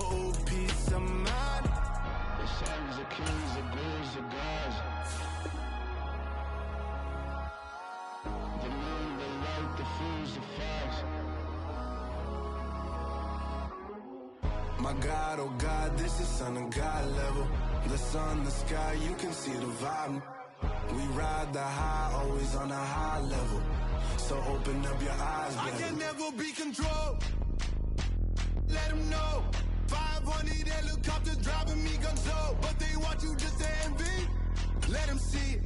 oh, peace of mind. The sons of kings, the ghouls, the gods. The moon, the light, the fools, the facts. My God, oh God, this is son of God level. The sun, the sky, you can see the vibe. We ride the high, always on a high level. So open up your eyes, baby. I can never be controlled. Let them know. 500 helicopters driving me gonzo. But they want you just to envy. Let them see it.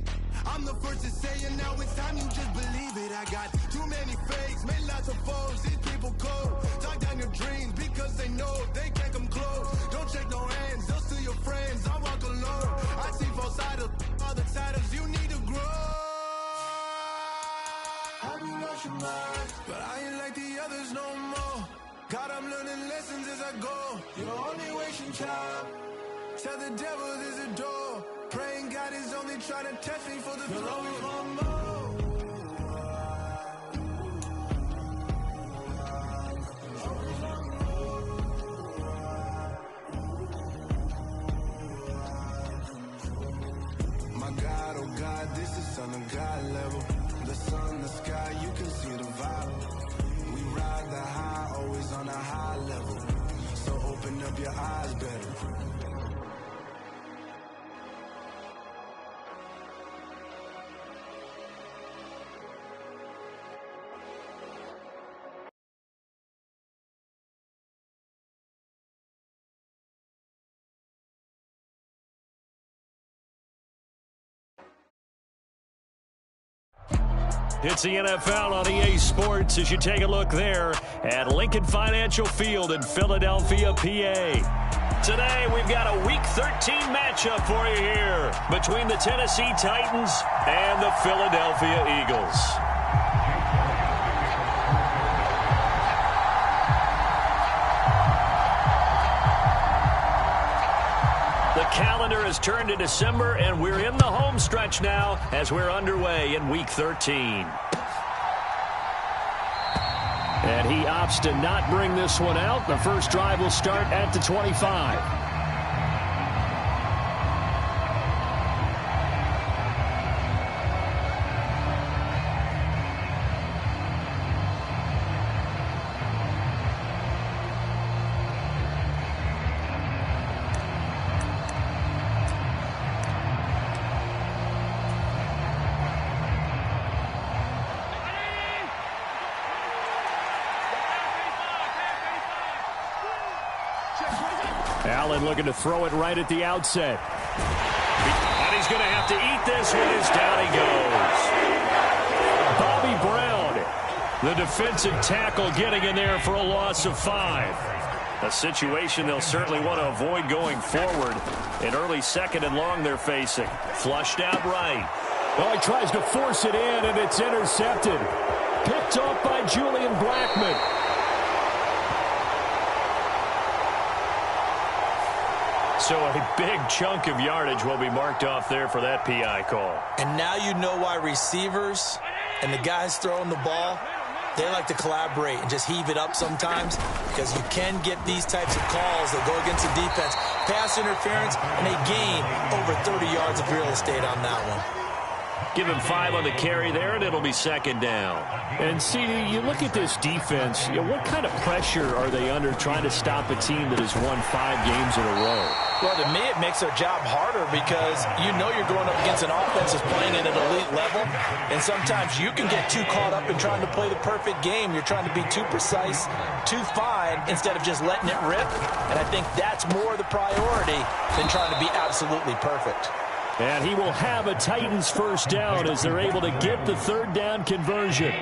I'm the first to say it, now it's time you just believe it. I got too many fakes, made lots of foes. These people cold. Talk down your dreams because they know they can't come close. Don't shake no hands, they'll steal your friends. I walk alone. I see false idols, other titles. You need to grow. Have you lost your mind? But I ain't like the others no more. God, I'm learning lessons as I go. You're only wasting time. Tell the devil there's a door. Praying God is only trying to test me for the flow. Always want more. My God, oh God, this is son of God level. The sun, the sky, you can see the vibe. We ride the high, always on a high level. So open up your eyes better. It's the NFL on EA Sports as you take a look there at Lincoln Financial Field in Philadelphia, PA. Today, we've got a Week 13 matchup for you here between the Tennessee Titans and the Philadelphia Eagles. The calendar has turned to December, and we're in the home stretch now as we're underway in Week 13. And he opts to not bring this one out. The first drive will start at the 25. Allen looking to throw it right at the outset. And he's going to have to eat this one as down he goes. Bobby Brown, the defensive tackle, getting in there for a loss of 5. A situation they'll certainly want to avoid going forward. An early second and long they're facing. Flushed out right. Well, he tries to force it in, and it's intercepted. Picked off by Julian Blackman. So a big chunk of yardage will be marked off there for that PI call. And now you know why receivers and the guys throwing the ball, they like to collaborate and just heave it up sometimes, because you can get these types of calls that go against the defense. Pass interference, and they gain over 30 yards of real estate on that one. Give him 5 on the carry there, and it'll be second down. And, CD, you look at this defense, what kind of pressure are they under trying to stop a team that has won 5 games in a row? Well, to me, it makes their job harder because you know you're going up against an offense that's playing at an elite level, and sometimes you can get too caught up in trying to play the perfect game. You're trying to be too precise, too fine, instead of just letting it rip, and I think that's more the priority than trying to be absolutely perfect. And he will have a Titans first down as they're able to get the third down conversion.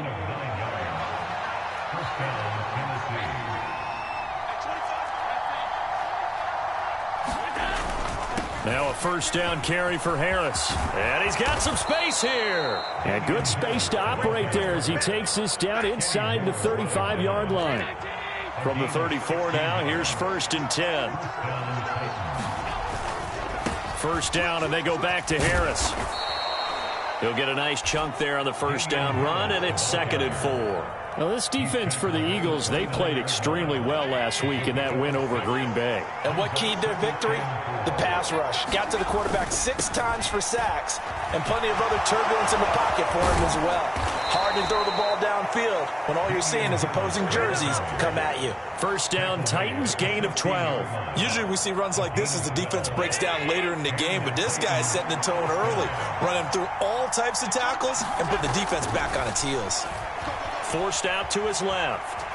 Now a first down carry for Harris. And he's got some space here. And good space to operate there as he takes this down inside the 35-yard line. From the 34 now, here's 1st and 10. First down, and they go back to Harris. He'll get a nice chunk there on the first down run, and it's 2nd and 4. Well, this defense for the Eagles, they played extremely well last week in that win over Green Bay. And what keyed their victory? The pass rush. Got to the quarterback 6 times for sacks, and plenty of other turbulence in the pocket for him as well. Hard to throw the ball downfield when all you're seeing is opposing jerseys come at you. First down, Titans, gain of 12. Usually we see runs like this as the defense breaks down later in the game, but this guy is setting the tone early, running through all types of tackles and putting the defense back on its heels. Forced out to his left.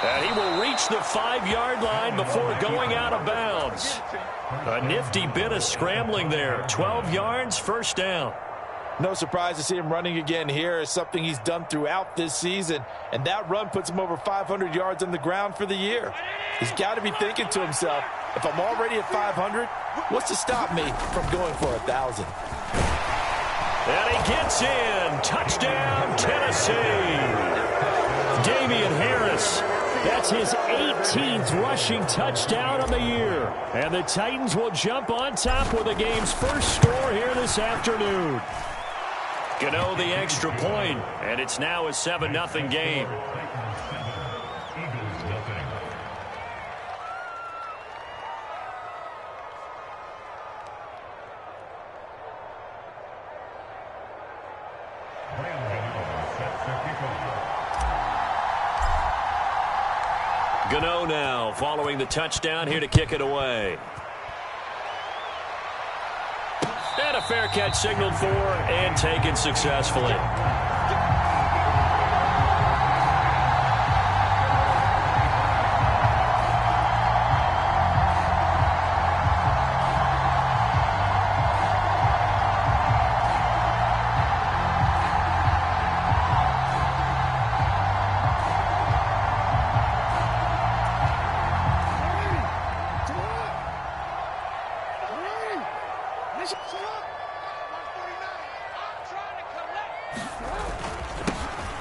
And he will reach the 5-yard line before going out of bounds. A nifty bit of scrambling there. 12 yards, first down. No surprise to see him running again here. It's something he's done throughout this season, and that run puts him over 500 yards on the ground for the year. He's got to be thinking to himself, if I'm already at 500, what's to stop me from going for 1,000? And he gets in. Touchdown, Tennessee. Damian Harris. That's his 18th rushing touchdown of the year. And the Titans will jump on top with the game's first score here this afternoon. Gano the extra point, and it's now a 7-0 game. Gano now following the touchdown here to kick it away. And a fair catch signaled for and taken successfully.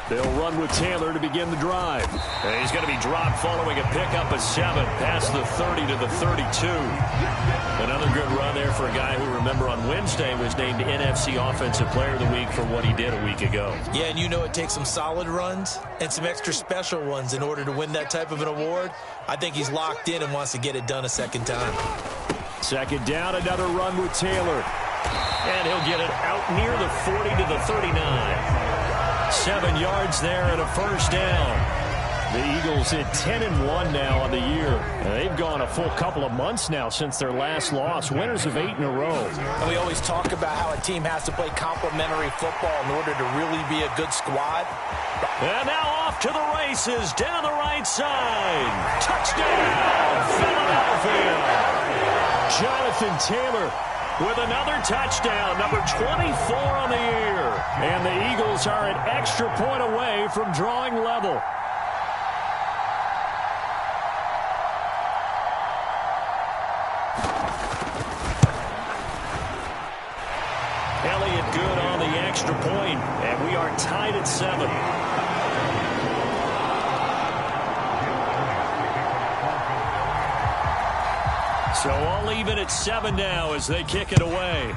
They'll run with Taylor to begin the drive. And he's going to be dropped following a pickup of 7 past the 30 to the 32. Another good run there for a guy who, remember, on Wednesday was named NFC Offensive Player of the Week for what he did a week ago. Yeah, and you know it takes some solid runs and some extra special ones in order to win that type of an award. I think he's locked in and wants to get it done a second time. Second down, another run with Taylor. And he'll get it out near the 40 to the 39. 7 yards there and a first down. The Eagles hit 10-1 now on the year. They've gone a full couple of months now since their last loss. Winners of 8 in a row. And we always talk about how a team has to play complementary football in order to really be a good squad. And now off to the races down the right side. Touchdown, Philadelphia. Jonathan Taylor with another touchdown, number 24 on the year. And the Eagles are an extra point away from drawing level. Elliott good on the extra point, and we are tied at 7. So all even at 7 now as they kick it away.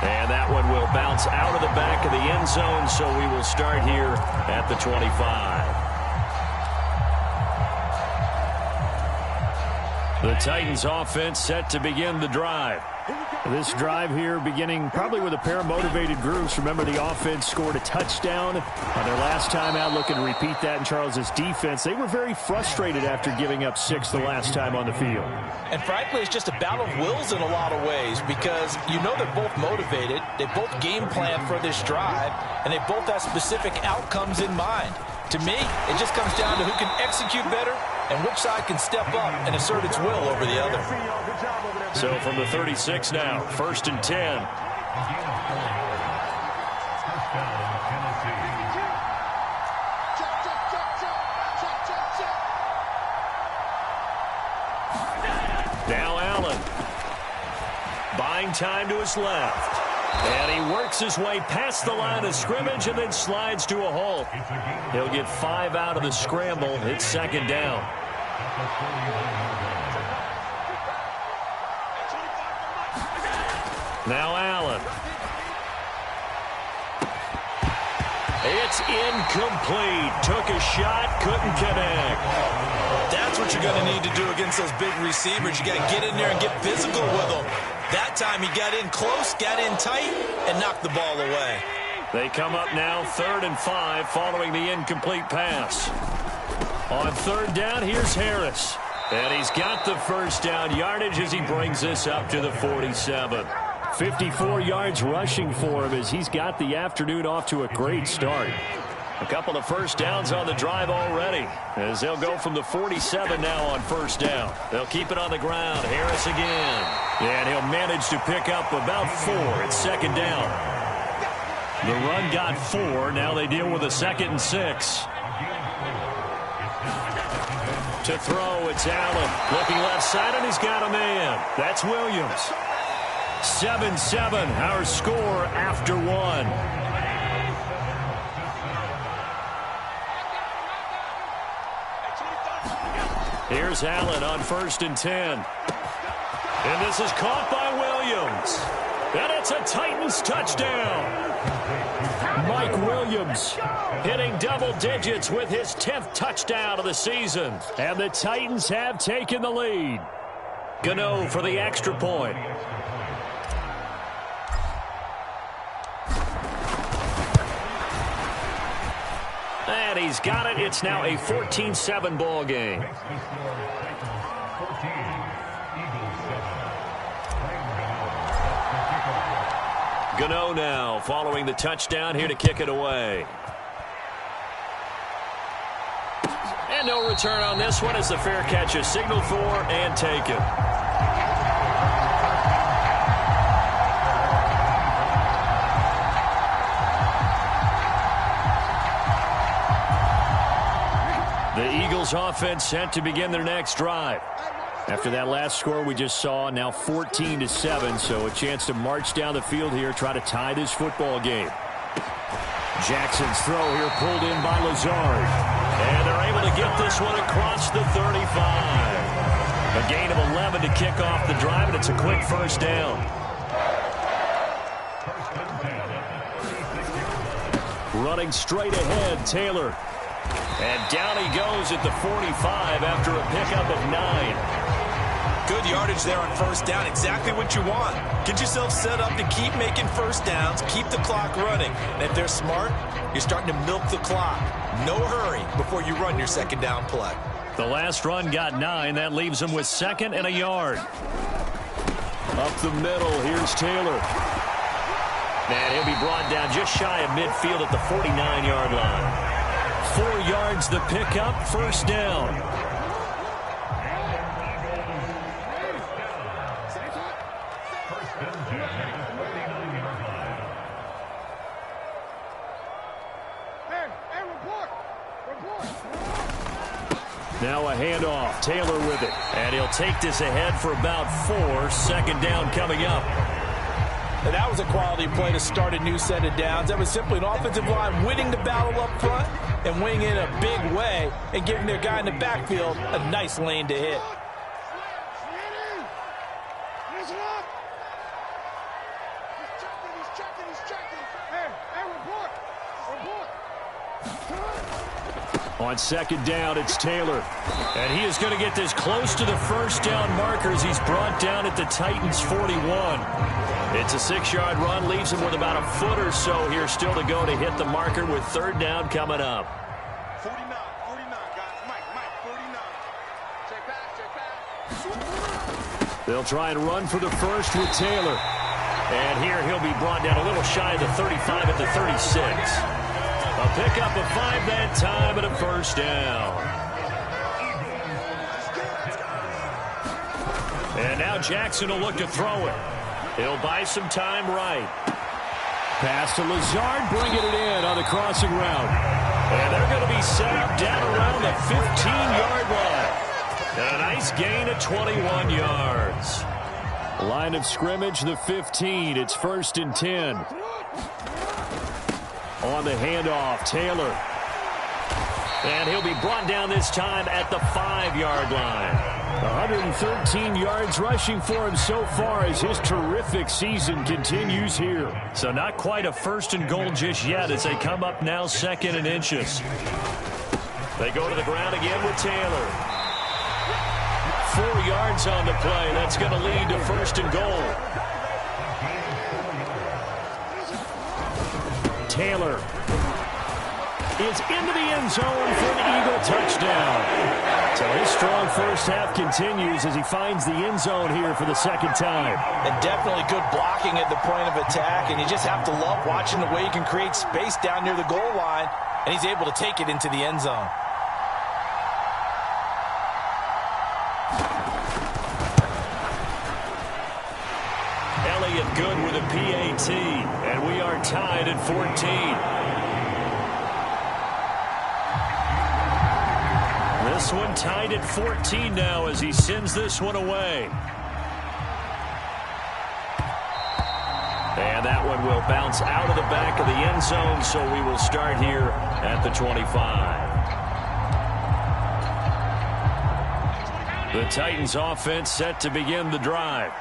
And that one will bounce out of the back of the end zone, so we will start here at the 25. The Titans offense set to begin the drive. This drive here beginning probably with a pair of motivated groups. Remember, the offense scored a touchdown on their last time out, looking to repeat that in Charles's defense. They were very frustrated after giving up 6 the last time on the field. And frankly, it's just a battle of wills in a lot of ways because you know they're both motivated. They both game plan for this drive, and they both have specific outcomes in mind. To me, it just comes down to who can execute better and which side can step up and assert its will over the other. So from the 36 now, 1st and 10. Now Allen. Buying time to his left. And he works his way past the line of scrimmage and then slides to a halt. He'll get 5 out of the scramble. It's 2nd down. Now Allen. It's incomplete. Took a shot, couldn't connect. That's what you're going to need to do against those big receivers. You got to get in there and get physical with them. That time he got in close, got in tight, and knocked the ball away. They come up now 3rd and 5 following the incomplete pass. On 3rd down, here's Harris. And he's got the first down yardage as he brings this up to the 47. 54 yards rushing for him as he's got the afternoon off to a great start. A couple of first downs on the drive already as they'll go from the 47 now on 1st down. They'll keep it on the ground. Harris again. And he'll manage to pick up about 4 at 2nd down. The run got 4. Now they deal with a 2nd and 6. To throw, it's Allen. Looking left side, and he's got a man. That's Williams. 7-7, our score after 1. Here's Allen on 1st and 10. And this is caught by Williams. And it's a Titans touchdown. Mike Williams hitting double digits with his 10th touchdown of the season. And the Titans have taken the lead. Gano for the extra point. And he's got it. It's now a 14-7 ball game. Gano now following the touchdown here to kick it away. And no return on this one as the fair catch is signaled for and taken. The Eagles offense set to begin their next drive. After that last score we just saw, now 14-7, so a chance to march down the field here, try to tie this football game. Jackson's throw here pulled in by Lazard. And they're able to get this one across the 35. A gain of 11 to kick off the drive, and it's a quick first down. Running straight ahead, Taylor. And down he goes at the 45 after a pickup of 9. Good yardage there on 1st down. Exactly what you want. Get yourself set up to keep making first downs, keep the clock running. And if they're smart, you're starting to milk the clock. No hurry before you run your 2nd down play. The last run got 9. That leaves him with 2nd and a yard. Up the middle, here's Taylor. And he'll be brought down just shy of midfield at the 49-yard line. 4 yards the pickup, 1st down. Now a handoff, Taylor with it. And he'll take this ahead for about 4, 2nd down coming up. And that was a quality play to start a new set of downs. That was simply an offensive line winning the battle up front and winning in a big way and giving their guy in the backfield a nice lane to hit. On 2nd down, it's Taylor. And he is going to get this close to the 1st down markers. He's brought down at the Titans' 41. It's a 6-yard run, leaves him with about a foot or so here still to go to hit the marker with 3rd down coming up. 49, guys. Mike, 49. Check back. They'll try and run for the first with Taylor. And here he'll be brought down a little shy of the 35 at the 36. A pickup of 5 that time and a 1st down. And now Jackson will look to throw it. He'll buy some time right. Pass to Lazard, bringing it in on the crossing route. And they're going to be set up down around the 15-yard line. And a nice gain of 21 yards. Line of scrimmage, the 15. It's 1st and 10. On the handoff, Taylor. And he'll be brought down this time at the 5-yard line. 113 yards rushing for him so far as his terrific season continues here. So not quite a 1st and goal just yet as they come up now 2nd and inches. They go to the ground again with Taylor. 4 yards on the play. That's going to lead to 1st and goal. Taylor is into the end zone for an Eagle touchdown. So his strong first half continues as he finds the end zone here for the 2nd time. And definitely good blocking at the point of attack, and you just have to love watching the way he can create space down near the goal line, and he's able to take it into the end zone. Elliott good with a PAT, and we are tied at 14. This one tied at 14 now as he sends this one away. And that one will bounce out of the back of the end zone, so we will start here at the 25. The Titans offense set to begin the drive.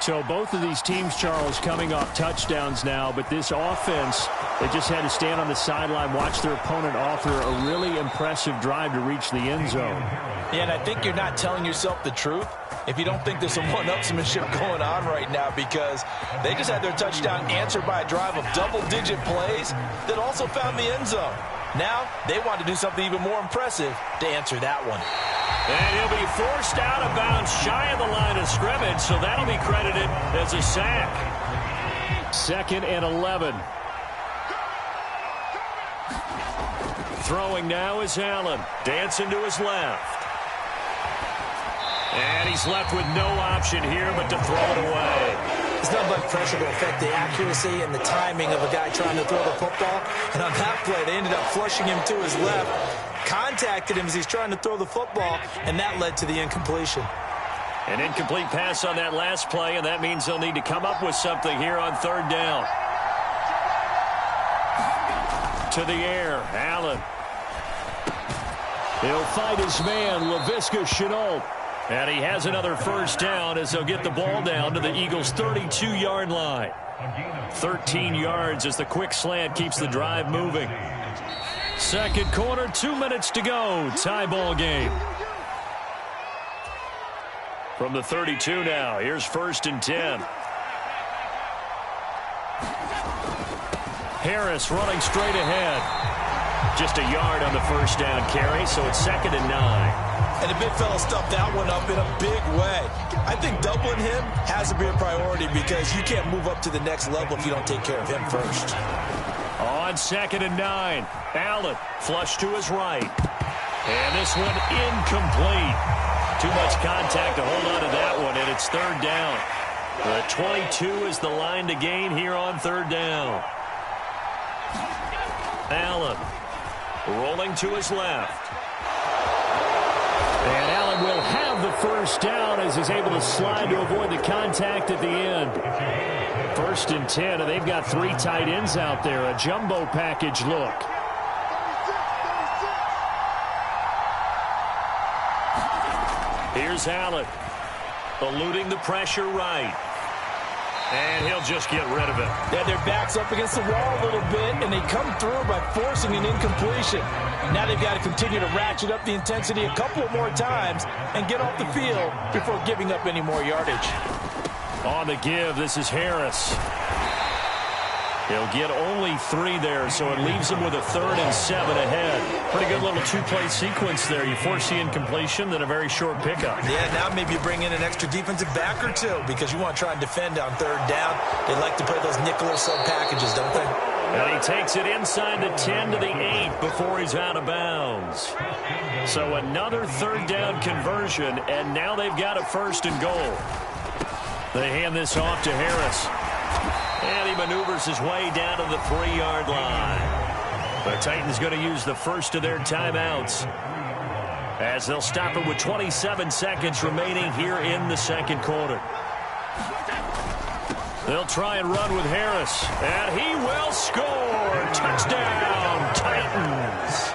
So both of these teams, Charles, coming off touchdowns now, but this offense, they just had to stand on the sideline, watch their opponent offer a really impressive drive to reach the end zone. Yeah, and I think you're not telling yourself the truth if you don't think there's some one-upsmanship going on right now, because they just had their touchdown answered by a drive of double-digit plays that also found the end zone. Now they want to do something even more impressive to answer that one. And he'll be forced out of bounds shy of the line of scrimmage, so that'll be credited as a sack. 2nd and 11. Throwing now is Allen. Dancing to his left. And he's left with no option here but to throw it away. It's not much pressure to affect the accuracy and the timing of a guy trying to throw the football. And on that play, they ended up flushing him to his left. Contacted him as he's trying to throw the football, and that led to the incompletion. An incomplete pass on that last play, and that means they'll need to come up with something here on 3rd down. To the air, Allen. He'll fight his man, Laviska Shenault. And he has another 1st down as they'll get the ball down to the Eagles' 32-yard line. 13 yards as the quick slant keeps the drive moving. 2nd quarter, 2 minutes to go. Tie ball game. From the 32 now, here's 1st and 10. Harris running straight ahead. Just a yard on the 1st down carry, so it's 2nd and 9. And the big fella stuffed that one up in a big way. I think doubling him has to be a priority because you can't move up to the next level if you don't take care of him first. On 2nd and 9, Allen flush to his right. And this one incomplete. Too much contact to hold on to that one, and it's 3rd down. The 22 is the line to gain here on 3rd down. Allen rolling to his left. And Allen will have the 1st down as he's able to slide to avoid the contact at the end. 1st and 10, and they've got 3 tight ends out there. A jumbo package look. Here's Allen, eluding the pressure right. And he'll just get rid of it. Yeah, their back's up against the wall a little bit, and they come through by forcing an incompletion. Now they've got to continue to ratchet up the intensity a couple more times and get off the field before giving up any more yardage. On the give, this is Harris. He'll get only 3 there, so it leaves him with a 3rd and 7 ahead. Pretty good little 2-play sequence there. You force the incompletion, then a very short pickup. Yeah, now maybe you bring in an extra defensive back or 2 because you want to try and defend on 3rd down. They like to play those nickel or sub packages, don't they? And he takes it inside the 10 to the 8 before he's out of bounds. So another 3rd down conversion, and now they've got a 1st and goal. They hand this off to Harris. And he maneuvers his way down to the 3-yard line. The Titans going to use the first of their timeouts as they'll stop it with 27 seconds remaining here in the 2nd quarter. They'll try and run with Harris, and he will score. Touchdown, Titans.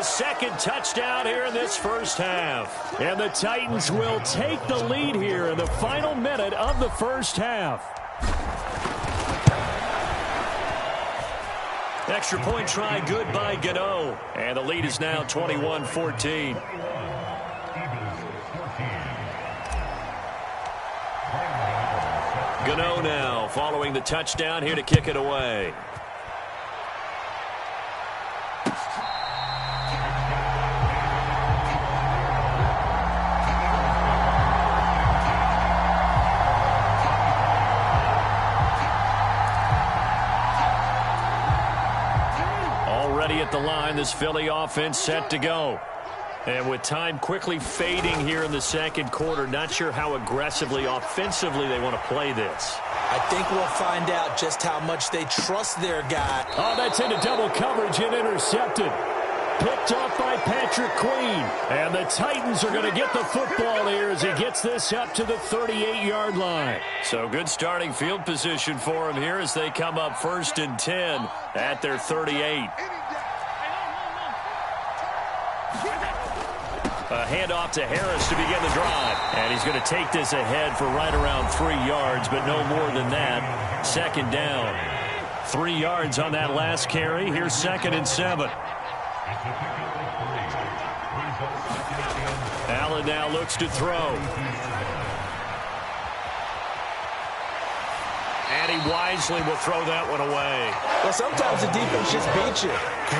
his second touchdown here in this first half. And the Titans will take the lead here in the final minute of the first half. Extra point try good by Gano. And the lead is now 21-14. Gano now following the touchdown here to kick it away. Already at the line, this Philly offense set to go. And with time quickly fading here in the second quarter, not sure how aggressively, offensively they want to play this. I think we'll find out just how much they trust their guy. Oh, that's into double coverage and intercepted. Picked off by Patrick Queen. And the Titans are going to get the football here as he gets this up to the 38-yard line. So good starting field position for him here as they come up 1st and 10 at their 38. A handoff to Harris to begin the drive. And he's going to take this ahead for right around 3 yards, but no more than that. Second down. 3 yards on that last carry. Here's 2nd and 7. Allen now looks to throw. And he wisely will throw that one away. Well, sometimes the defense just beats you.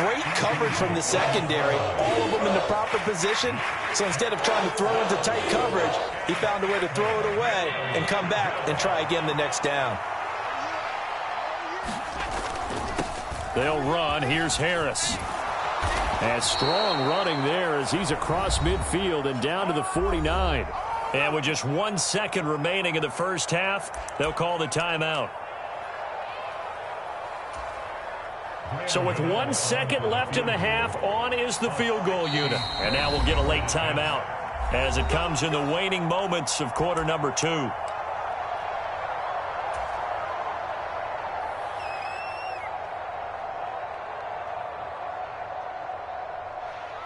Great coverage from the secondary. All of them in the proper position. So instead of trying to throw into tight coverage, he found a way to throw it away and come back and try again the next down. They'll run. Here's Harris. And strong running there as he's across midfield and down to the 49. And with just 1 second remaining in the first half, they'll call the timeout. So with 1 second left in the half, on is the field goal unit. And now we'll get a late timeout as it comes in the waning moments of quarter number 2.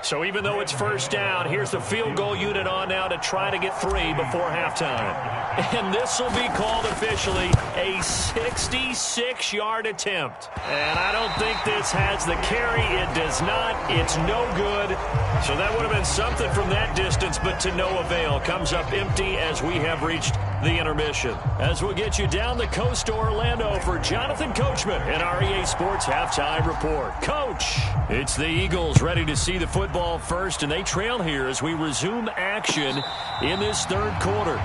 So even though it's first down, here's the field goal unit on now to try to get 3 before halftime. And this will be called officially a 66-yard attempt. And I don't think this has the carry. It does not. It's no good. So that would have been something from that distance, but to no avail. Comes up empty as we have reached the intermission. As we'll get you down the coast to Orlando for Jonathan Coachman in our EA Sports Halftime Report. Coach, it's the Eagles ready to see the football first, and they trail here as we resume action in this third quarter.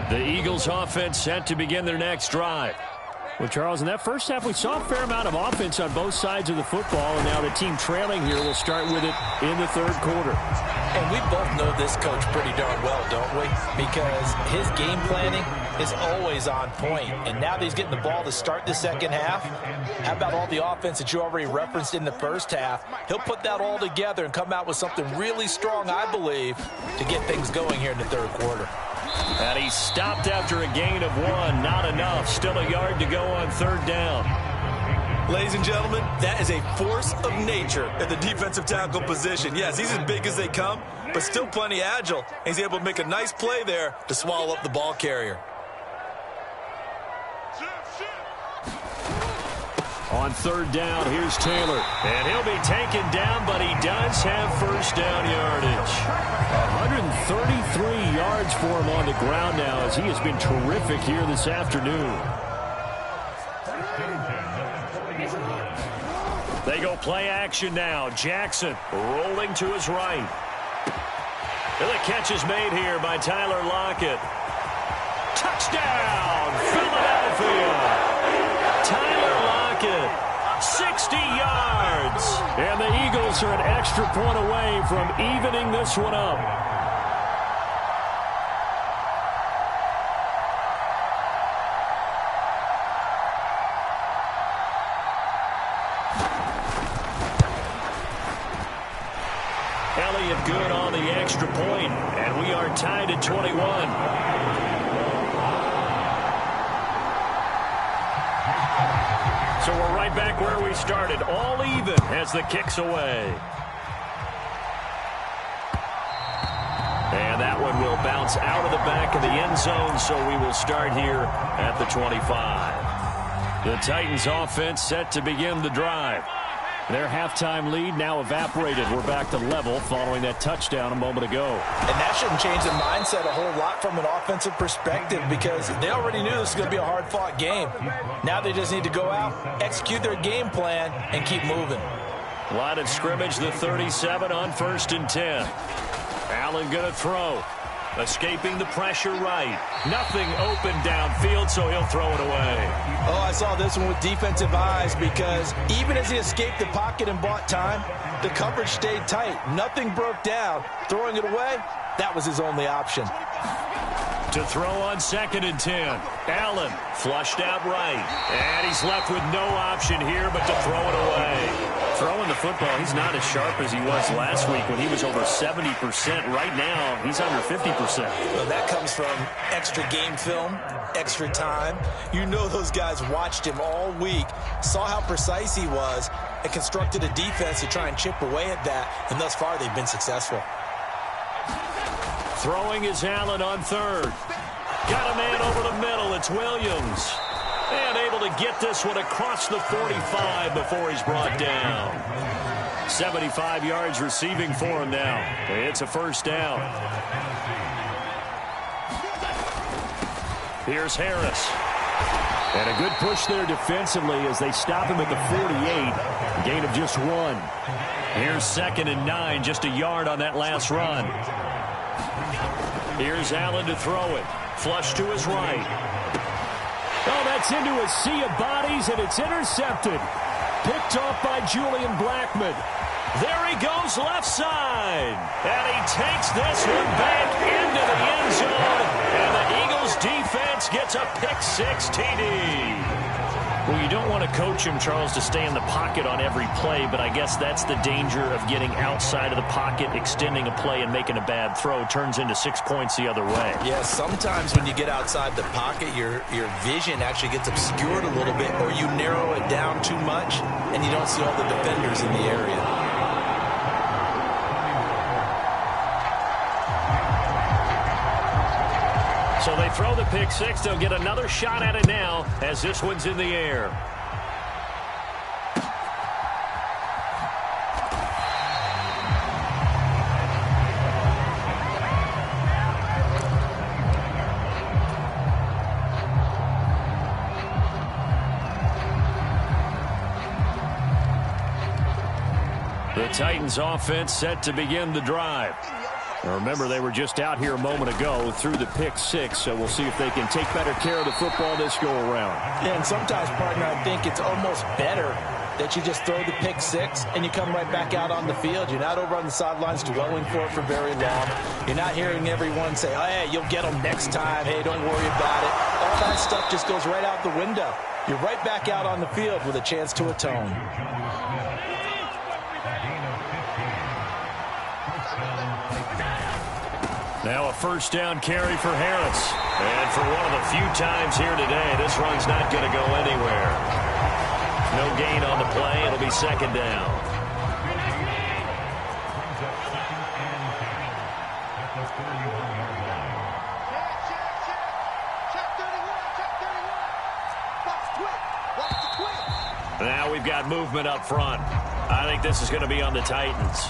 The Eagles offense set to begin their next drive. Well, Charles, in that first half, we saw a fair amount of offense on both sides of the football, and now the team trailing here will start with it in the third quarter. And we both know this coach pretty darn well, don't we? Because his game planning is always on point. And now that he's getting the ball to start the second half, how about all the offense that you already referenced in the first half? He'll put that all together and come out with something really strong, I believe, to get things going here in the third quarter. And he stopped after a gain of 1. Not enough. Still a yard to go on third down. Ladies and gentlemen, that is a force of nature at the defensive tackle position. Yes, he's as big as they come, but still plenty agile. He's able to make a nice play there to swallow up the ball carrier. On third down, here's Taylor. And he'll be taken down, but he does have first down yardage. 133 yards for him on the ground now as he has been terrific here this afternoon. They go play action now. Jackson rolling to his right. And the catch is made here by Tyler Lockett. Touchdown, Philadelphia! Tyler Lockett, 60 yards. And the Eagles are an extra point away from evening this one up. lay it good on the extra point, and we are tied at 21. So we're right back where we started, all even as the kick's away. And that one will bounce out of the back of the end zone, so we will start here at the 25. The Titans offense set to begin the drive. Their halftime lead now evaporated. We're back to level following that touchdown a moment ago. And that shouldn't change the mindset a whole lot from an offensive perspective because they already knew this was going to be a hard-fought game. Now they just need to go out, execute their game plan, and keep moving. Line of scrimmage, the 37 on 1st and 10. Allen going to throw. Escaping the pressure right. Nothing open downfield, so he'll throw it away. Oh, I saw this one with defensive eyes because even as he escaped the pocket and bought time, the coverage stayed tight. Nothing broke down. Throwing it away, that was his only option. To throw on 2nd and 10. Allen flushed out right. And he's left with no option here but to throw it away. Throwing the football, he's not as sharp as he was last week when he was over 70%. Right now, he's under 50%. Well, that comes from extra game film, extra time. You know those guys watched him all week, saw how precise he was, and constructed a defense to try and chip away at that. And thus far, they've been successful. Throwing is Allen on 3rd. Got a man over the middle. It's Williams. And able to get this one across the 45 before he's brought down. 75 yards receiving for him now. It's a 1st down. Here's Harris. And a good push there defensively as they stop him at the 48. Gain of just 1. Here's 2nd and 9, just a yard on that last run. Here's Allen to throw it. Flush to his right. Oh, that's into a sea of bodies, and it's intercepted. Picked off by Julian Blackman. There he goes left side. And he takes this one back into the end zone. And the Eagles defense gets a pick-6 TD. Well, you don't want to coach him, Charles, to stay in the pocket on every play, but I guess that's the danger of getting outside of the pocket, extending a play, and making a bad throw. Turns into 6 points the other way. Yeah, sometimes when you get outside the pocket, your vision actually gets obscured a little bit, or you narrow it down too much, and you don't see all the defenders in the area. So they throw the pick-6. They'll get another shot at it now as this one's in the air. The Titans offense set to begin the drive. Now remember, they were just out here a moment ago through the pick-6, so we'll see if they can take better care of the football this go-around. Yeah, and sometimes, partner, I think it's almost better that you just throw the pick-6 and you come right back out on the field. You're not over on the sidelines dwelling for it for very long. You're not hearing everyone say, oh, hey, you'll get them next time. Hey, don't worry about it. All that stuff just goes right out the window. You're right back out on the field with a chance to atone. Now a 1st down carry for Harris. And for one of the few times here today, this run's not going to go anywhere. No gain on the play. It'll be 2nd down. Now we've got movement up front. I think this is going to be on the Titans.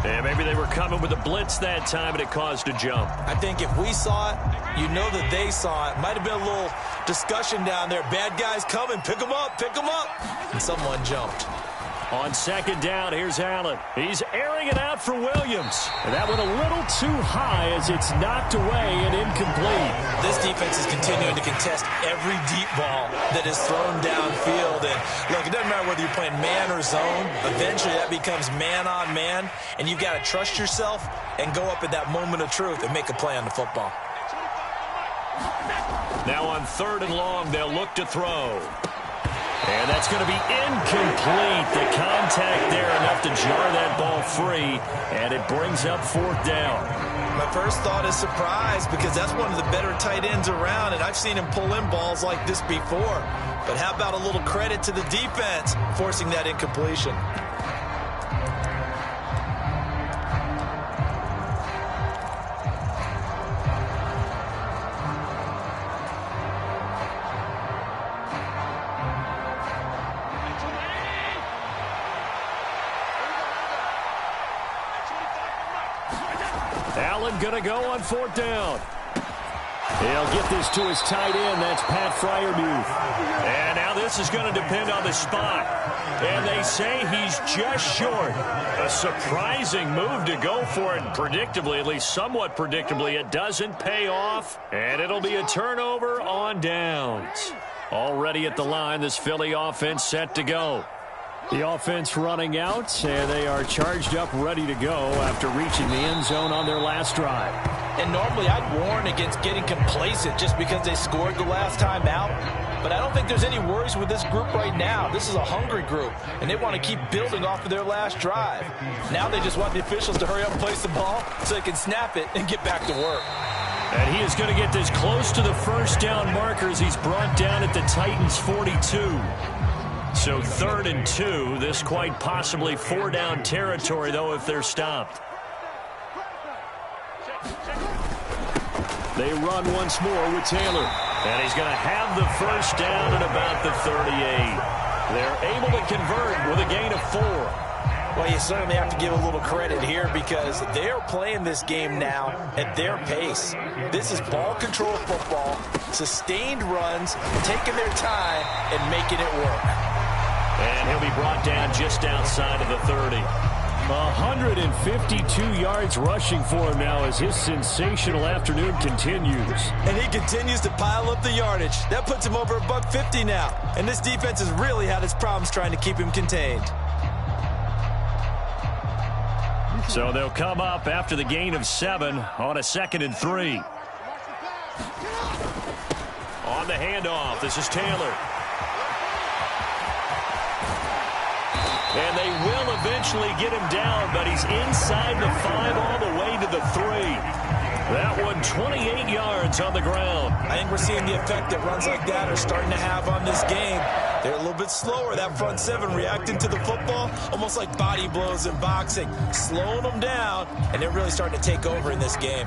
And maybe they were coming with a blitz that time, and it caused a jump. I think if we saw it, you know that they saw it. Might have been a little discussion down there. Bad guys coming. Pick them up. Pick them up. And someone jumped. On 2nd down, here's Allen. He's airing it out for Williams. And that went a little too high as it's knocked away and incomplete. This defense is continuing to contest every deep ball that is thrown downfield. And look, it doesn't matter whether you're playing man or zone. Eventually that becomes man on man. And you've got to trust yourself and go up at that moment of truth and make a play on the football. Now on 3rd and long, they'll look to throw. And that's going to be incomplete. The contact there enough to jar that ball free, and it brings up 4th down. My first thought is surprise because that's one of the better tight ends around, and I've seen him pull in balls like this before. But how about a little credit to the defense forcing that incompletion? Allen going to go on 4th down. He'll get this to his tight end. That's Pat Freiermuth. And now this is going to depend on the spot. And they say he's just short. A surprising move to go for it. Predictably, at least somewhat predictably, it doesn't pay off. And it'll be a turnover on downs. Already at the line, this Philly offense set to go. The offense running out, and they are charged up, ready to go after reaching the end zone on their last drive. And normally I'd warn against getting complacent just because they scored the last time out. But I don't think there's any worries with this group right now. This is a hungry group, and they want to keep building off of their last drive. Now they just want the officials to hurry up and place the ball so they can snap it and get back to work. And he is going to get this close to the 1st down markers. He's brought down at the Titans' 42. So 3rd and 2. This quite possibly 4-down territory, though, if they're stopped. They run once more with Taylor. And he's going to have the 1st down at about the 38. They're able to convert with a gain of 4. Well, you certainly have to give a little credit here because they're playing this game now at their pace. This is ball control football, sustained runs, taking their time and making it work. And he'll be brought down just outside of the 30. 152 yards rushing for him now as his sensational afternoon continues. And he continues to pile up the yardage. That puts him over $150 now. And this defense has really had its problems trying to keep him contained. So they'll come up after the gain of 7 on a 2nd and 3. On the handoff, this is Taylor. And they will eventually get him down, but he's inside the 5 all the way to the 3. That one 28 yards on the ground. I think we're seeing the effect that runs like that are starting to have on this game. They're a little bit slower, that front 7 reacting to the football, almost like body blows in boxing, slowing them down, and they're really starting to take over in this game.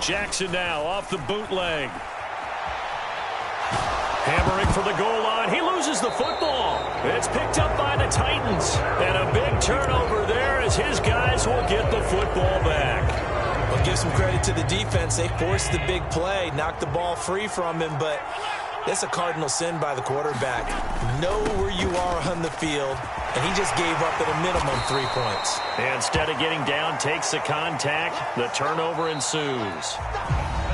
Jackson now off the bootleg. Hammering for the goal line. He loses the football. It's picked up by the Titans. And a big turnover there as his guys will get the football back. Well, give some credit to the defense. They forced the big play, knocked the ball free from him, but that's a cardinal sin by the quarterback. Know where you are on the field, and he just gave up at a minimum 3 points. And instead of getting down, takes the contact. The turnover ensues.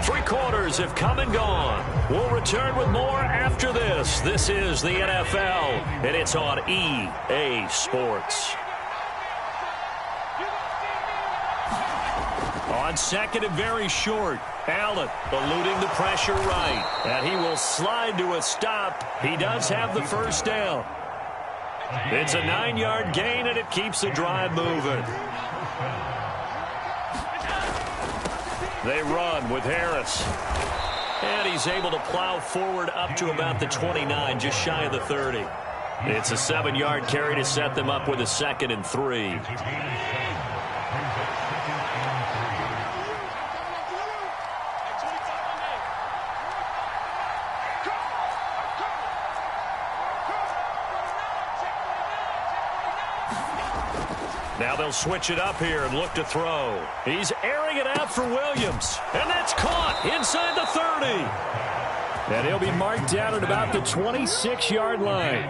3 quarters have come and gone. We'll return with more after this. This is the NFL, and it's on EA Sports. On 2nd and very short, Allen eluding the pressure right. And he will slide to a stop. He does have the 1st down. It's a 9-yard gain, and it keeps the drive moving. They run with Harris. And he's able to plow forward up to about the 29, just shy of the 30. It's a 7-yard carry to set them up with a 2nd and 3. Now they'll switch it up here and look to throw. He's airing it out for Williams. And that's caught inside the 30. And he'll be marked down at about the 26-yard line.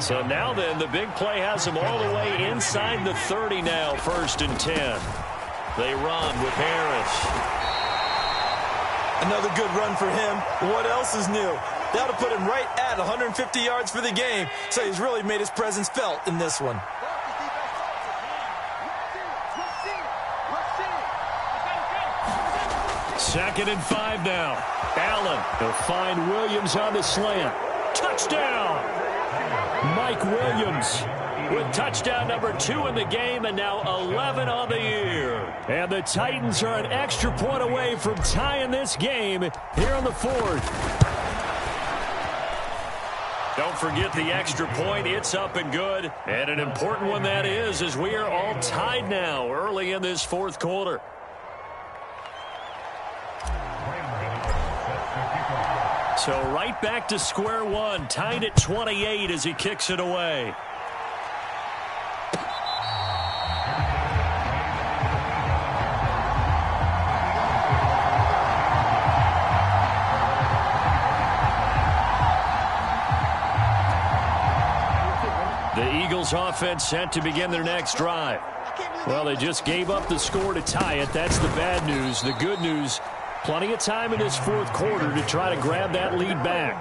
So now then, the big play has him all the way inside the 30 now, 1st and 10. They run with Harris. Another good run for him. What else is new? That'll put him right at 150 yards for the game. So he's really made his presence felt in this one. 2nd and 5 now. Allen, he'll find Williams on the slant. Touchdown! Mike Williams with touchdown number 2 in the game, and now 11 on the year. And the Titans are an extra point away from tying this game here in the 4th. Don't forget the extra point. It's up and good. And an important one that is, as we are all tied now early in this 4th quarter. So right back to square one, tied at 28 as he kicks it away. The Eagles offense set to begin their next drive. Well, they just gave up the score to tie it. That's the bad news. The good news, plenty of time in this 4th quarter to try to grab that lead back.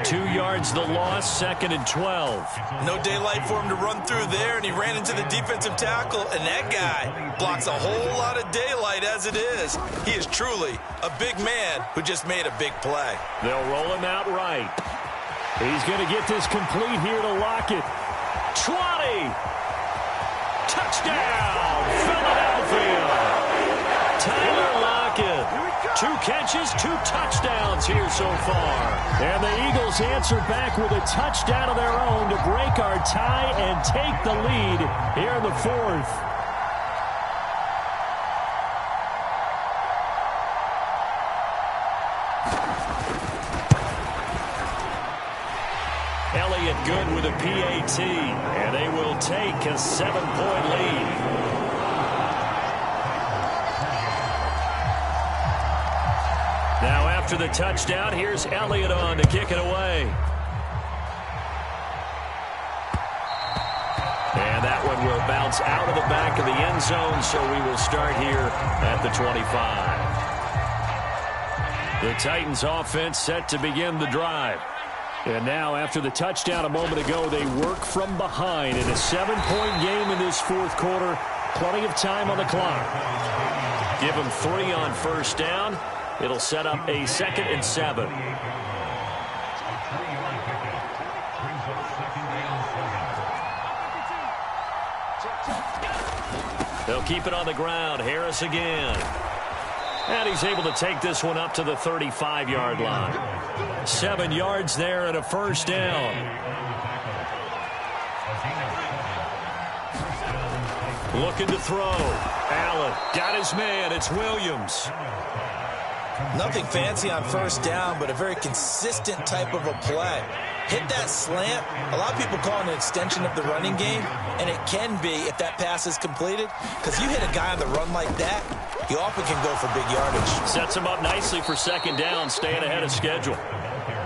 2 yards the loss, 2nd and 12. No daylight for him to run through there, and he ran into the defensive tackle, and that guy blocks a whole lot of daylight as it is. He is truly a big man who just made a big play. They'll roll him out right. He's going to get this complete here to Lockett. 20! Touchdown, Philadelphia! Tyler Lockett. 2 catches, 2 touchdowns here so far. And the Eagles answer back with a touchdown of their own to break our tie and take the lead here in the 4th. Elliott good with a PAT, and they will take a 7-point lead. Now after the touchdown, here's Elliott on to kick it away. And that one will bounce out of the back of the end zone, so we will start here at the 25. The Titans offense set to begin the drive. And now, after the touchdown a moment ago, they work from behind in a 7-point game in this 4th quarter. Plenty of time on the clock. Give them 3 on 1st down. It'll set up a 2nd and 7. They'll keep it on the ground. Harris again. And he's able to take this one up to the 35-yard line. 7 yards there and a 1st down. Looking to throw. Allen got his man. It's Williams. Nothing fancy on 1st down, but a very consistent type of a play. Hit that slant. A lot of people call it an extension of the running game, and it can be if that pass is completed, because you hit a guy on the run like that, he often can go for big yardage. Sets him up nicely for 2nd down, staying ahead of schedule.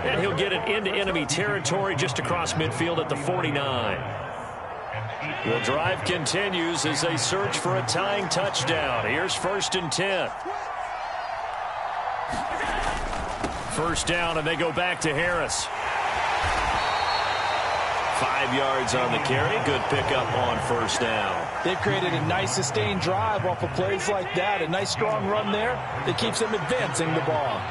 And he'll get it into enemy territory just across midfield at the 49. The drive continues as they search for a tying touchdown. Here's 1st and 10. 1st down, and they go back to Harris. 5 yards on the carry. Good pickup on 1st down. They've created a nice sustained drive off of plays like that. A nice strong run there that keeps them advancing the ball.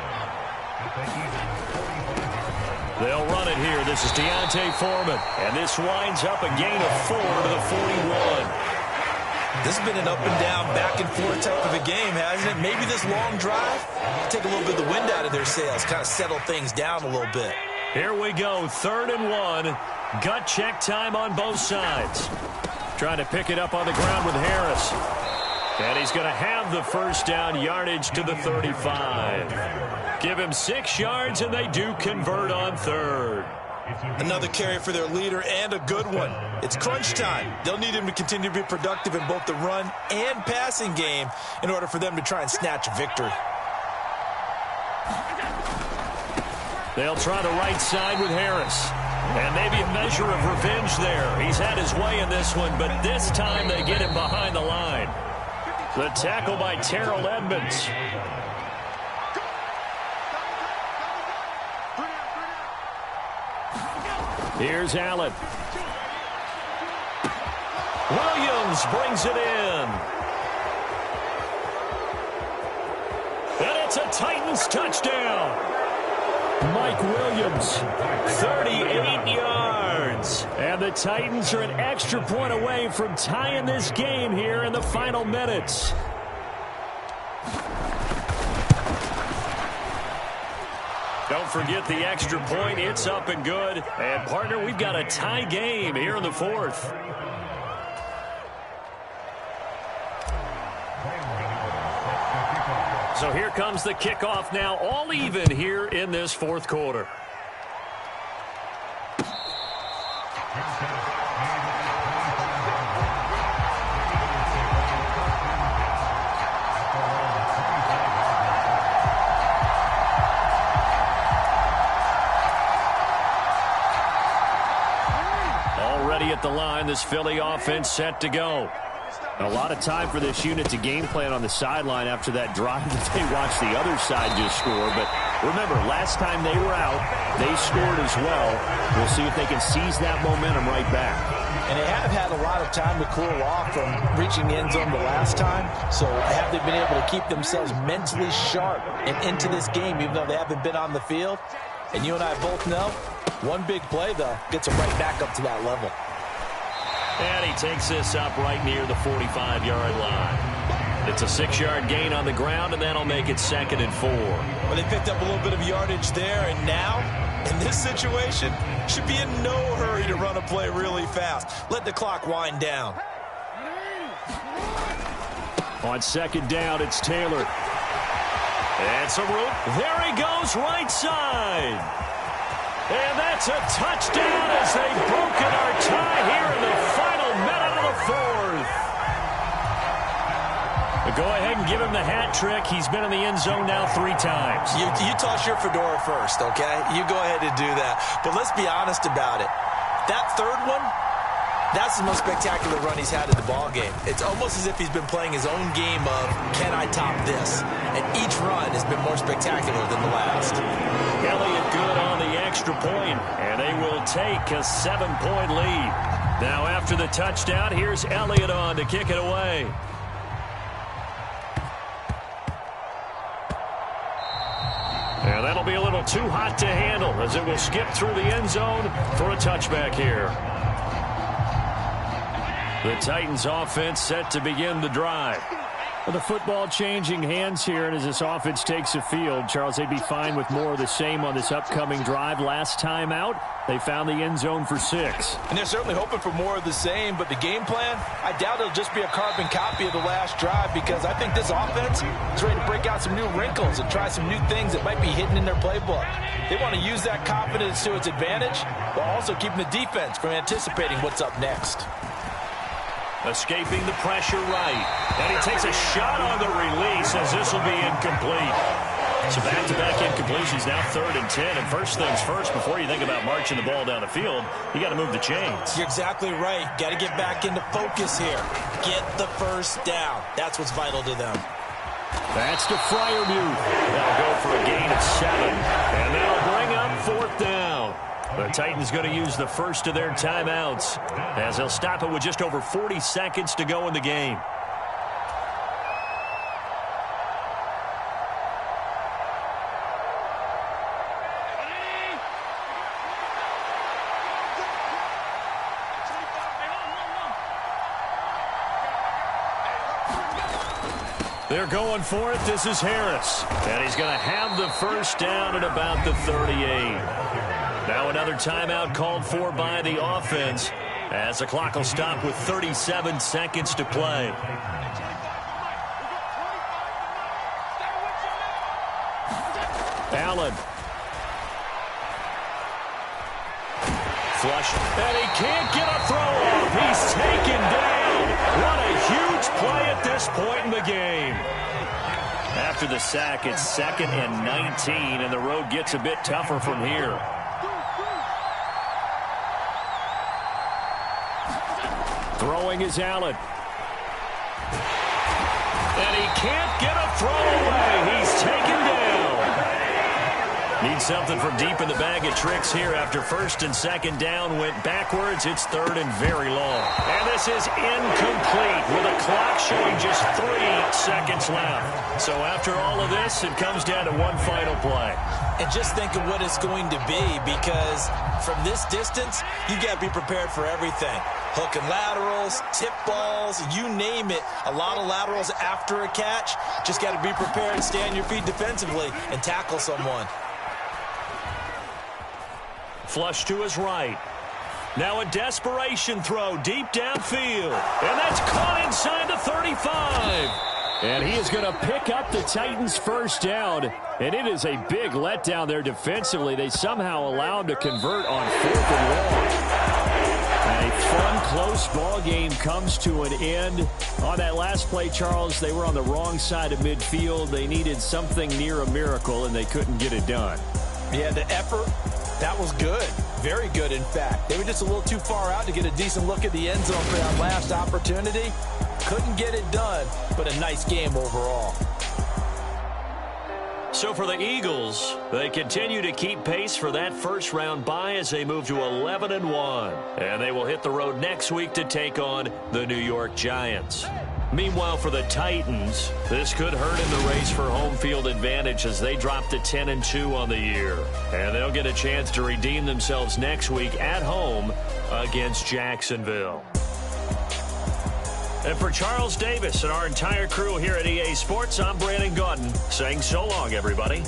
They'll run it here. This is Deontay Foreman. And this winds up a gain of 4 to the 41. This has been an up and down, back and forth type of a game, hasn't it? Maybe this long drive, take a little bit of the wind out of their sails, kind of settle things down a little bit. Here we go, 3rd and 1. Gut check time on both sides. Trying to pick it up on the ground with Harris. And he's going to have the 1st down, yardage to the 35. Give him 6 yards, and they do convert on 3rd. Another carry for their leader, and a good one. It's crunch time. They'll need him to continue to be productive in both the run and passing game in order for them to try and snatch a victory. They'll try the right side with Harris. And maybe a measure of revenge there. He's had his way in this one, but this time they get him behind the line. The tackle by Terrell Edmonds. Here's Allen. Williams brings it in. And It's a Titans touchdown. Mike Williams, 38 yards. And the Titans are an extra point away from tying this game here in the final minutes. Don't forget the extra point. It's up and good. And, partner, we've got a tie game here in the fourth. So here comes the kickoff now, all even here in this fourth quarter. Already at the line, this Philly offense set to go. A lot of time for this unit to game plan on the sideline after that drive that they watched the other side just score. But remember, last time they were out, they scored as well. We'll see if they can seize that momentum right back. And they have had a lot of time to cool off from reaching the end zone the last time. So have they been able to keep themselves mentally sharp and into this game, even though they haven't been on the field? And you and I both know, one big play, though, gets them right back up to that level. And he takes this up right near the 45-yard line. It's a 6-yard gain on the ground, and that'll make it 2nd and 4. Well, they picked up a little bit of yardage there, and now, in this situation, should be in no hurry to run a play really fast. Let the clock wind down. On 2nd down, it's Taylor. And some room. There he goes, right side. And that's a touchdown as they've broken our tie here in the final minute of the fourth. But go ahead and give him the hat trick. He's been in the end zone now 3 times. You toss your fedora first, okay? You go ahead and do that. But let's be honest about it. That third one, that's the most spectacular run he's had in the ballgame. It's almost as if he's been playing his own game of, can I top this? And each run has been more spectacular than the last. Elliott good on the extra point, and they will take a 7-point lead. Now after the touchdown, here's Elliott on to kick it away. And that'll be a little too hot to handle as it will skip through the end zone for a touchback here. The Titans offense set to begin the drive. Well, the football changing hands here, and as this offense takes the field, Charles, they'd be fine with more of the same on this upcoming drive. Last time out, they found the end zone for 6. And they're certainly hoping for more of the same, but the game plan, I doubt it'll just be a carbon copy of the last drive, because I think this offense is ready to break out some new wrinkles and try some new things that might be hidden in their playbook. They want to use that confidence to its advantage, while also keeping the defense from anticipating what's up next. Escaping the pressure right. And he takes a shot on the release as this will be incomplete. So back-to-back incompletions, now 3rd and 10. And first things first, before you think about marching the ball down the field, you got to move the chains. You're exactly right. Got to get back into focus here. Get the first down. That's what's vital to them. That's to Freiermuth. That'll go for a gain of 7. And that'll bring up 4th down. The Titans going to use the first of their timeouts as they'll stop it with just over 40 seconds to go in the game. They're going for it. This is Harris. And he's going to have the first down at about the 38. Now another timeout called for by the offense as the clock will stop with 37 seconds to play. Allen. Flush. And he can't get a throw off. He's taken down. What a huge play at this point in the game. After the sack, it's 2nd and 19, and the road gets a bit tougher from here. Throwing is Allen. And he can't get a throw away. He's taken down. Needs something from deep in the bag of tricks here after first and second down went backwards. It's third and very long. And this is incomplete with a clock showing just 3 seconds left. So after all of this, it comes down to one final play. And just think of what it's going to be, because from this distance, you've got to be prepared for everything. Hook and laterals, tip balls, you name it. A lot of laterals after a catch. Just got to be prepared, stay on your feet defensively, and tackle someone. Flush to his right. Now a desperation throw deep downfield. And that's caught inside the 35. And he is going to pick up the Titans' first down. And it is a big letdown there defensively. They somehow allow him to convert on 4th and long. A fun, close ball game comes to an end. On that last play, Charles, they were on the wrong side of midfield. They needed something near a miracle, and they couldn't get it done. Yeah, the effort, that was good. Very good, in fact. They were just a little too far out to get a decent look at the end zone for that last opportunity. Couldn't get it done, but a nice game overall. So for the Eagles, they continue to keep pace for that first-round bye as they move to 11-1. And they will hit the road next week to take on the New York Giants. Meanwhile, for the Titans, this could hurt in the race for home field advantage as they drop to 10-2 on the year. And they'll get a chance to redeem themselves next week at home against Jacksonville. And for Charles Davis and our entire crew here at EA Sports, I'm Brandon Gaudin saying so long, everybody.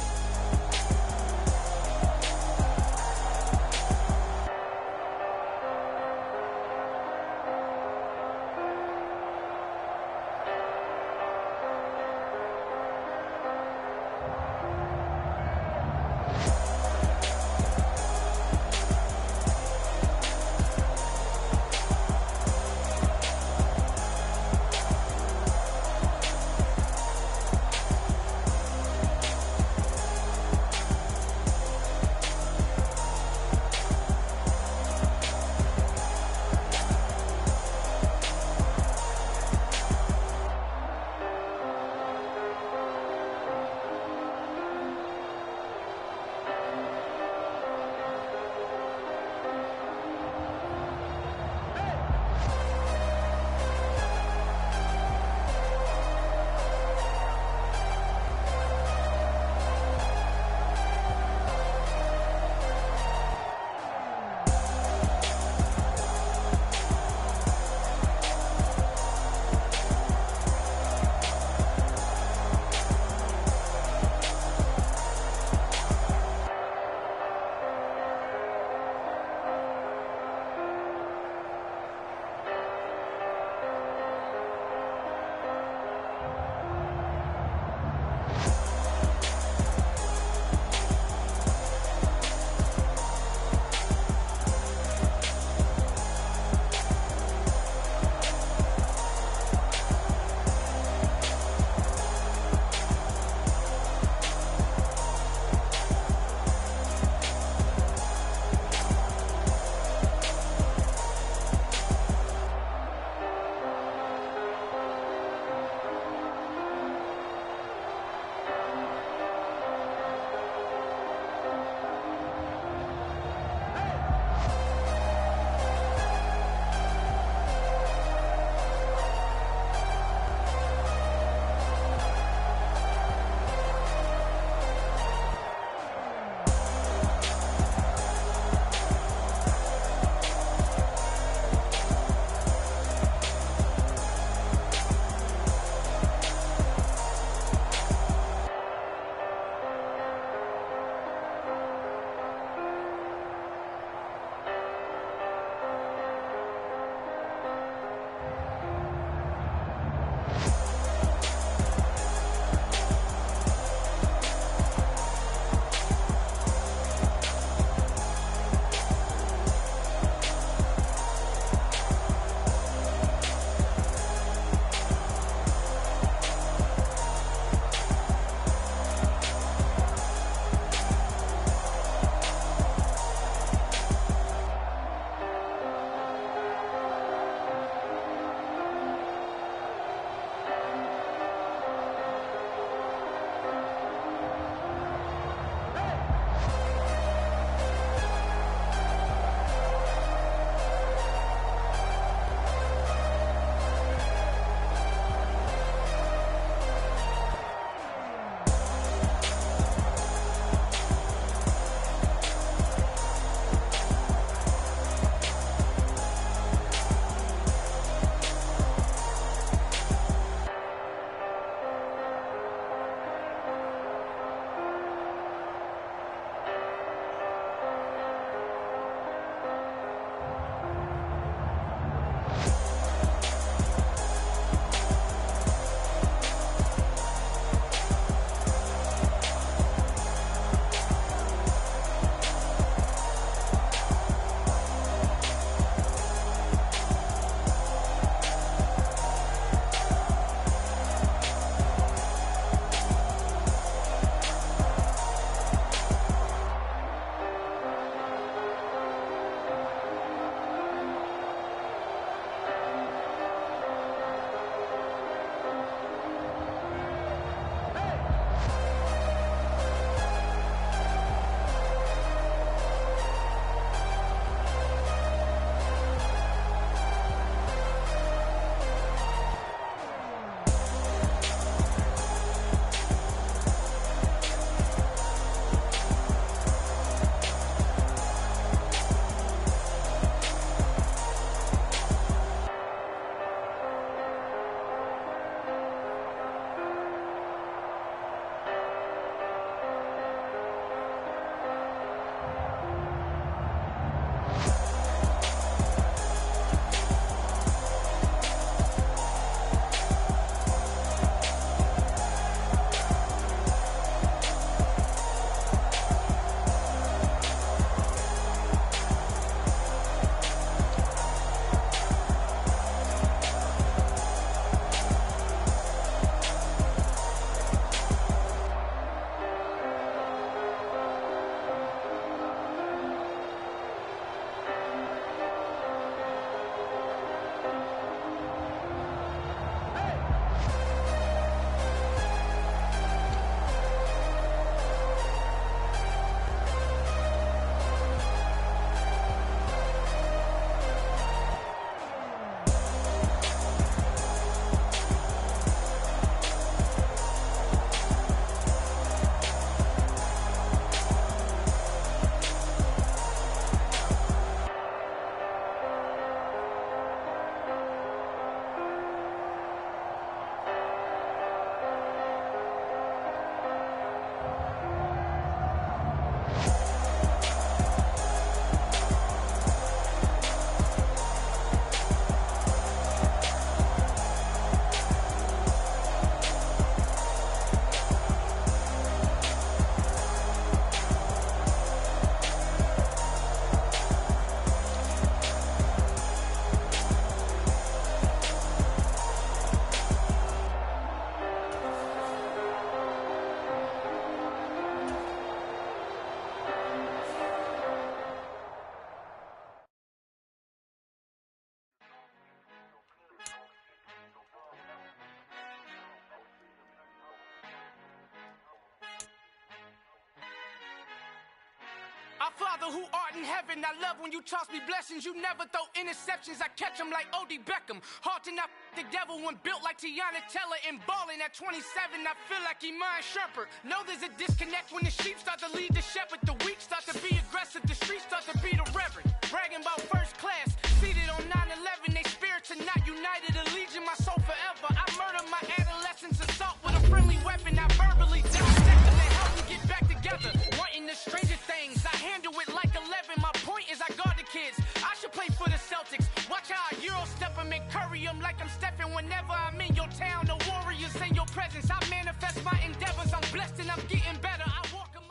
Father who art in heaven, I love when you toss me blessings. You never throw interceptions, I catch them like O.D. Beckham. Hard to not the devil when built like Tiana Teller and balling at 27. I feel like Iman Shumpert. Know there's a disconnect when the sheep start to lead the shepherd. The weak start to be aggressive, the streets start to be the reverend. Bragging about first class, seated on 9/11. They spirits are not united, a legion, my soul forever. I murder my adolescence, assault with a friendly weapon. I verbally dissect them and help them get back together. Wanting the stranger things, I handle it like 11. My point is I guard the kids. I should play for the Celtics. Watch how I Euro step them and curry them like I'm Stephen. Whenever I'm in your town, the Warriors in your presence. I manifest my endeavors. I'm blessed and I'm getting better. I walk them.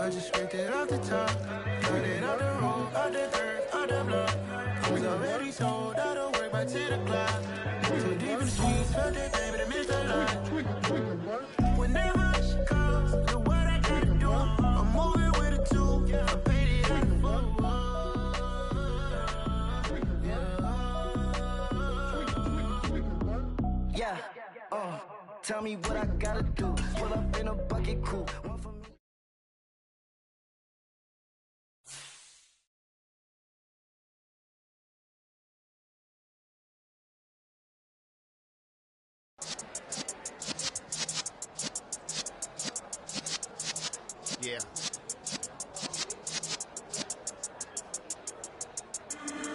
I just scraped it off the top, cut it out the road, out the dirt, out the block. Was already sold, I don't work by 10 o'clock. Too deep in the streets, felt that baby, they missed a lot. Whenever she calls, do what I gotta do. I'm moving with a two, I paid it out the book. Yeah, tell me what I gotta do. Pull up in a bucket coupe. One for me. Yeah.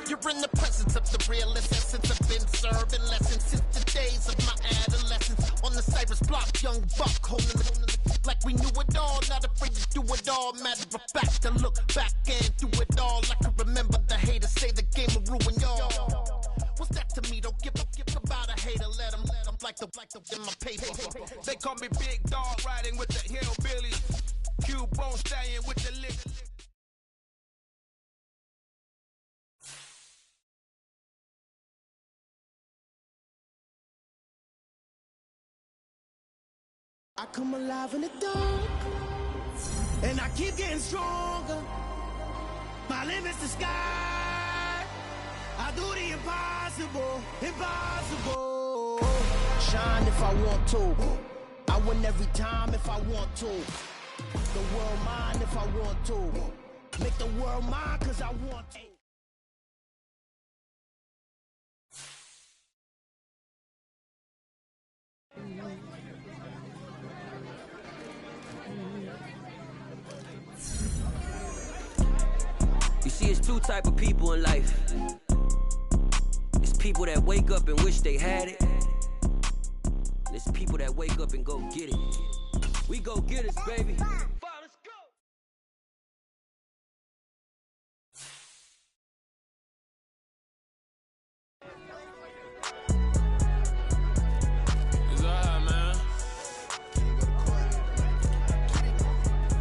You're in the presence of the realest essence. I've been serving lessons since the days of my adolescence. On the Cypress block, young buck holding the like we knew it all. Not afraid to do it all. Matter of fact, to look back and do it all. I can remember the haters say the game will ruin y'all. What's that to me? Don't give about a hater. Let them like the in my paper. They call me Big Dog, riding with the hillbillies. Q-Bone Stallion with the lick. I come alive in the dark, and I keep getting stronger. My limit's the sky. I do the impossible, impossible. Shine if I want to. I win every time if I want to. The world mine if I want to. Make the world mine cause I want to. You see, it's two type of people in life. It's people that wake up and wish they had it. And it's people that wake up and go get it. We go get it, baby. Let's go. It's alright, man.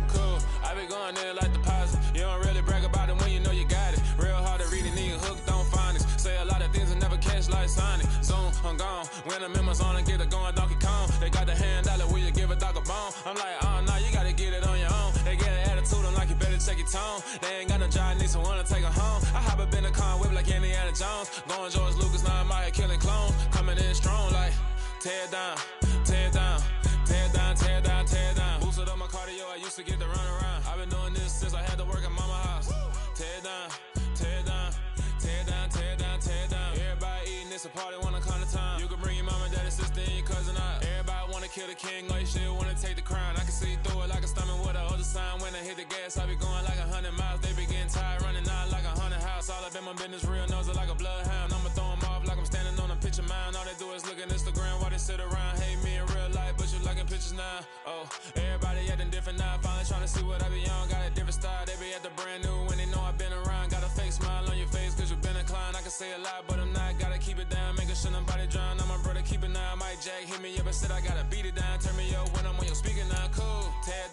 Cool. I be going there like deposit. You don't really brag about it when you know you got it. Real hard to read a nigga hooked on phonics. Say a lot of things and never catch like Sonic. Zoom, I'm gone. When I'm in my zone and get it going Donkey Kong. They got the hand dollar, will you give a dog a bone? I'm like, oh no, you gotta get it on your own. They get an attitude, I'm like, you better check your tone. They ain't got no job, need someone to take her home. I hop up in the car, whip like Indiana Jones. Going George Lucas, now I'm out here killing clones. Coming in strong like, tear down, tear down, tear down, tear down, tear down. Boosted up my cardio, I used to get to run around. I've been doing this since I had to work at mama house. Tear down, tear down, tear down, tear down, tear down. Everybody eating, it's a party, one kind of time. You can bring your mama, daddy, sister, and your cousin out. Everybody wanna kill the king, or you shit wanna take the crown. I can see through it like a stomach with a other sign. When I hit the gas, I be going like 100 miles. They be getting tired, running out like 100 house. All up in my business, real nose like a bloodhound. I'ma throw them off like I'm standing on a picture mound. All they do is look at Instagram while they sit around. Hate me in real life, but you liking pictures now. Oh, everybody acting different now. Finally trying to see what I be on. Got a different style, they be at the brand new when they know I've been around. Got a fake smile on your face cause you been inclined. I can say a lot, but I'm not. Gotta keep it down, making sure nobody drown. I'm my brother, keep it now. Mike Jack hit me up and said I gotta beat it down. Turn me up when I'm on your speaker now. Cool, tear